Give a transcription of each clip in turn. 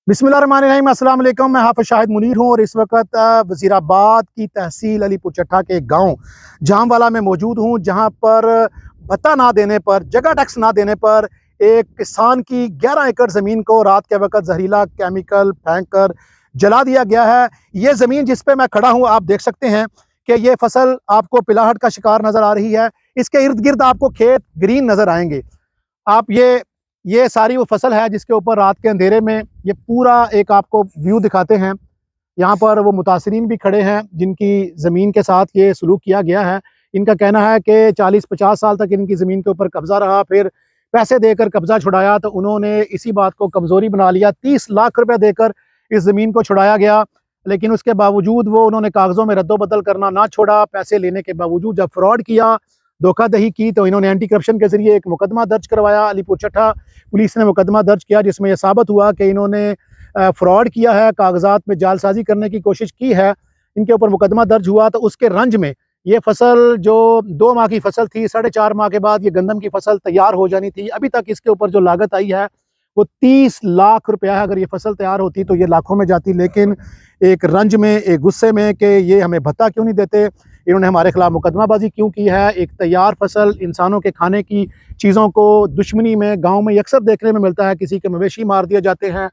बिस्मिल्लाहिर्रहमानिर्रहीम, अस्सलाम वालेकुम। मैं हाफ़िज़ शाहिद मुनीर हूँ और इस वक्त वज़ीराबाद की तहसील अलीपुर चट्टा के गांव जामवाला में मौजूद हूँ, जहां पर भत्ता ना देने पर, जगह टैक्स ना देने पर एक किसान की 11 एकड़ ज़मीन को रात के वक्त जहरीला केमिकल फेंक कर जला दिया गया है। ये ज़मीन जिस पे मैं खड़ा हूँ, आप देख सकते हैं कि ये फसल आपको पिलाहट का शिकार नज़र आ रही है। इसके इर्द गिर्द आपको खेत ग्रीन नज़र आएंगे। आप ये सारी वो फसल है जिसके ऊपर रात के अंधेरे में ये पूरा एक आपको व्यू दिखाते हैं। यहाँ पर वो मुतासरीन भी खड़े हैं जिनकी ज़मीन के साथ ये सलूक किया गया है। इनका कहना है कि 40-50 साल तक इनकी ज़मीन के ऊपर कब्ज़ा रहा, फिर पैसे देकर कब्ज़ा छुड़ाया तो उन्होंने इसी बात को कमज़ोरी बना लिया। 30 लाख रुपए देकर इस ज़मीन को छुड़ाया गया, लेकिन उसके बावजूद वो उन्होंने कागज़ों में रद्दो-बदल करना ना छोड़ा। पैसे लेने के बावजूद जब फ्रॉड किया, धोखाधड़ी की, तो इन्होंने एंटी करप्शन के ज़रिए एक मुकदमा दर्ज करवाया। अलीपुर चट्टा पुलिस ने मुकदमा दर्ज किया जिसमें यह साबित हुआ कि इन्होंने फ्रॉड किया है, कागजात में जालसाजी करने की कोशिश की है। इनके ऊपर मुकदमा दर्ज हुआ तो उसके रंज में ये फसल जो 2 माह की फसल थी, 4.5 माह के बाद ये गंदम की फसल तैयार हो जानी थी। अभी तक इसके ऊपर जो लागत आई है वो 30 लाख रुपया है। अगर ये फसल तैयार होती तो ये लाखों में जाती, लेकिन एक रंज में, एक गुस्से में कि ये हमें भत्ता क्यों नहीं देते, इन्होंने हमारे खिलाफ मुकदमाबाजी क्यों की है। एक तैयार फसल, इंसानों के खाने की चीज़ों को दुश्मनी में गाँव में अक्सर देखने में मिलता है। किसी के मवेशी मार दिए जाते हैं,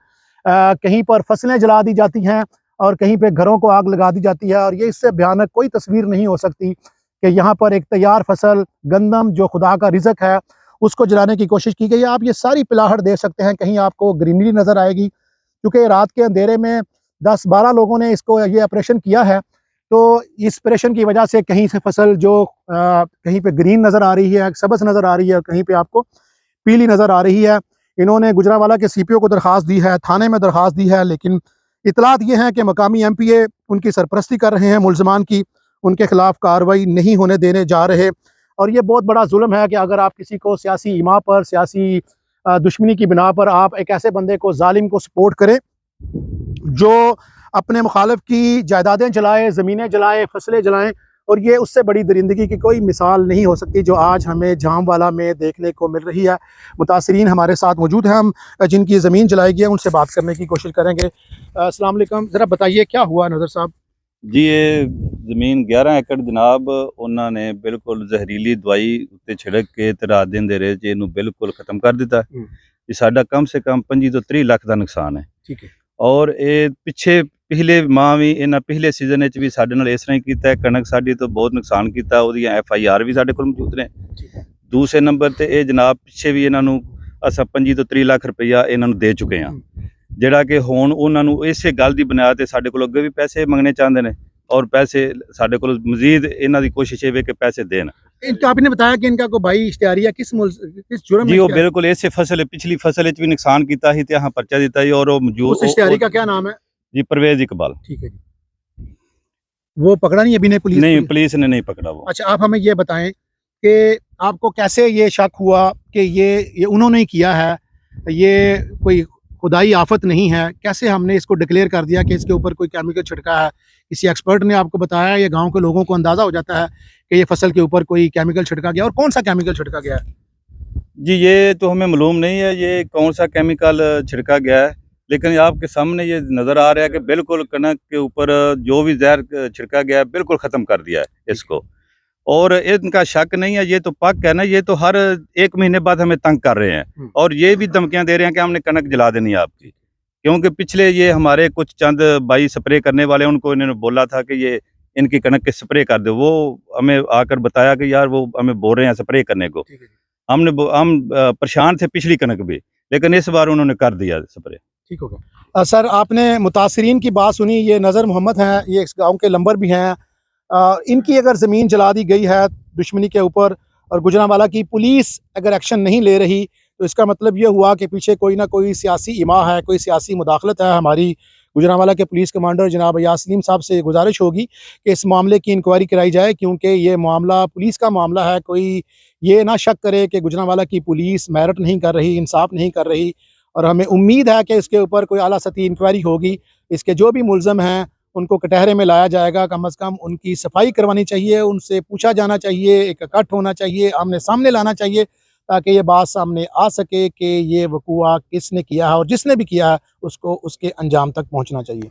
कहीं पर फसलें जला दी जाती हैं और कहीं पे घरों को आग लगा दी जाती है। और ये इससे भयानक कोई तस्वीर नहीं हो सकती कि यहाँ पर एक तैयार फसल गंदम जो खुदा का रिज़्क है उसको जलाने की कोशिश की गई है। आप ये सारी पिलाहट देख सकते हैं, कहीं आपको ग्रीनरी नज़र आएगी, क्योंकि रात के अंधेरे में 10-12 लोगों ने इसको ये ऑपरेशन किया है। तो इस ऑपरेशन की वजह से कहीं से फसल जो कहीं पे ग्रीन नज़र आ रही है, सब्ज़ नज़र आ रही है, और कहीं पे आपको पीली नज़र आ रही है। इन्होंने गुजरांवाला के सीपीओ को दरख्वास्त दी है, थाने में दरख्वास्त दी है, लेकिन इतलात ये हैं कि मकामी एमपीए उनकी सरपरस्ती कर रहे हैं, मुल्ज़मान की, उनके खिलाफ कार्रवाई नहीं होने देने जा रहे। और ये बहुत बड़ा जुल्म है कि अगर आप किसी को सियासी इमा पर, सियासी दुश्मनी की बिना पर आप एक ऐसे बंदे को, जालिम को सपोर्ट करें जो अपने मुखालिफ की जायदादें जलाए, ज़मीनें जलाए, फसलें जलाएं। और ये उससे बड़ी दरिंदगी की कोई मिसाल नहीं हो सकती जो आज हमें जामवाला में देखने को मिल रही है। मुतासरीन हमारे साथ मौजूद हैं, हम जिनकी ज़मीन जलाई गई है उनसे बात करने की कोशिश करेंगे। अस्सलाम वालेकुम, ज़रा बताइए क्या हुआ नज़र साहब? जी, ये ज़मीन 11 एकड़ जनाब उन्होंने बिल्कुल जहरीली दवाई उत्ते छिड़क के ते रात दिन दे रहे चे इनू बिल्कुल खत्म कर दिता। ये साडा कम से कम 25 तो 30 लाख का नुकसान है। ठीक है। और ये पिछे पिछले माह भी इन्हां पिछले सीजन विच भी साडे नाल इस तरह ही कीता है। कणक साडी तो बहुत नुकसान कीता, ओहदियां FIR भी साडे कोल मौजूद ने। दूसरे नंबर ते ये जनाब पिछे भी इन्हां नू असां 25 तो 30 लाख रुपया इन्हां नू दे चुके हैं, ਜਿਹੜਾ ਕਿ ਹੁਣ ਉਹਨਾਂ ਨੂੰ ਇਸੇ ਗੱਲ ਦੀ ਬੁਨਿਆਦ ਤੇ ਸਾਡੇ ਕੋਲ ਅੱਗੇ ਵੀ ਪੈਸੇ ਮੰਗਣੇ ਚਾਹੁੰਦੇ ਨੇ और पैसे साढ़े को मजीद इन्हां दी कोशिश है कि पैसे देन। इनका आपने बताया कि इनका कोई भाई इश्तिहारिया किस जुर्म में जी, वो बिल्कुल ऐसे फसल पिछली फसल भी नुकसान किया ही, यहाँ पर्चा दिता ही। और उस इश्तिहारी का क्या नाम है? जी, परवेज इकबाल। ठीक है जी। वो पकड़ा नहीं अभी ने पुलिस? नहीं, पुलिस ने नहीं पकड़ा वो। अच्छा, आप हमें ये बताएं कि आपको कैसे ये शक हुआ कि ये उन्होंने ही किया है, ये कोई खुदाई आफत नहीं है? कैसे हमने इसको डिक्लेयर कर दिया कि इसके ऊपर कोई केमिकल छिड़का है? किसी एक्सपर्ट ने आपको बताया? ये गांव के लोगों को अंदाज़ा हो जाता है कि ये फसल के ऊपर कोई केमिकल छिड़का गया, और कौन सा केमिकल छिड़का गया है? जी, ये तो हमें मालूम नहीं है ये कौन सा केमिकल छिड़का गया है, लेकिन आपके सामने ये नज़र आ रहा है कि बिल्कुल कनक के ऊपर जो भी जहर छिड़का गया है बिल्कुल ख़त्म कर दिया है इसको। और इनका शक नहीं है, ये तो पक है ना, ये तो हर 1 महीने बाद हमें तंग कर रहे हैं और ये भी धमकियां दे रहे हैं कि हमने कनक जला देनी है आपकी। क्योंकि पिछले ये हमारे कुछ चंद भाई स्प्रे करने वाले, उनको इन्होंने बोला था कि ये इनकी कनक के स्प्रे कर दो। वो हमें आकर बताया कि यार वो हमें बोल रहे हैं स्प्रे करने को। हम परेशान थे पिछली कनक भी, लेकिन इस बार उन्होंने कर दिया स्प्रे। ठीक हो गया। सर, आपने मुतासरीन की बात सुनी। ये नज़र मोहम्मद हैं, ये इस गाँव के लंबर भी हैं। इनकी अगर ज़मीन जला दी गई है दुश्मनी के ऊपर और गुजरांवाला की पुलिस अगर एक्शन नहीं ले रही, तो इसका मतलब ये हुआ कि पीछे कोई ना कोई सियासी इमा है, कोई सियासी मुदाखलत है। हमारी गुजरांवाला के पुलिस कमांडर जनाब अयाज सलीम साहब से गुजारिश होगी कि इस मामले की इंक्वायरी कराई जाए, क्योंकि ये मामला पुलिस का मामला है। कोई ये ना शक करे कि गुजरांवाला की पुलिस मेरिट नहीं कर रही, इंसाफ नहीं कर रही। और हमें उम्मीद है कि इसके ऊपर कोई आला सतही इंक्वायरी होगी। इसके जो भी मुलज़म हैं उनको कटहरे में लाया जाएगा। कम से कम उनकी सफाई करवानी चाहिए, उनसे पूछा जाना चाहिए, एक इकट्ठ होना चाहिए, आमने सामने लाना चाहिए, ताकि ये बात सामने आ सके कि ये वक़ूआ किसने किया है और जिसने भी किया है उसको उसके अंजाम तक पहुँचना चाहिए।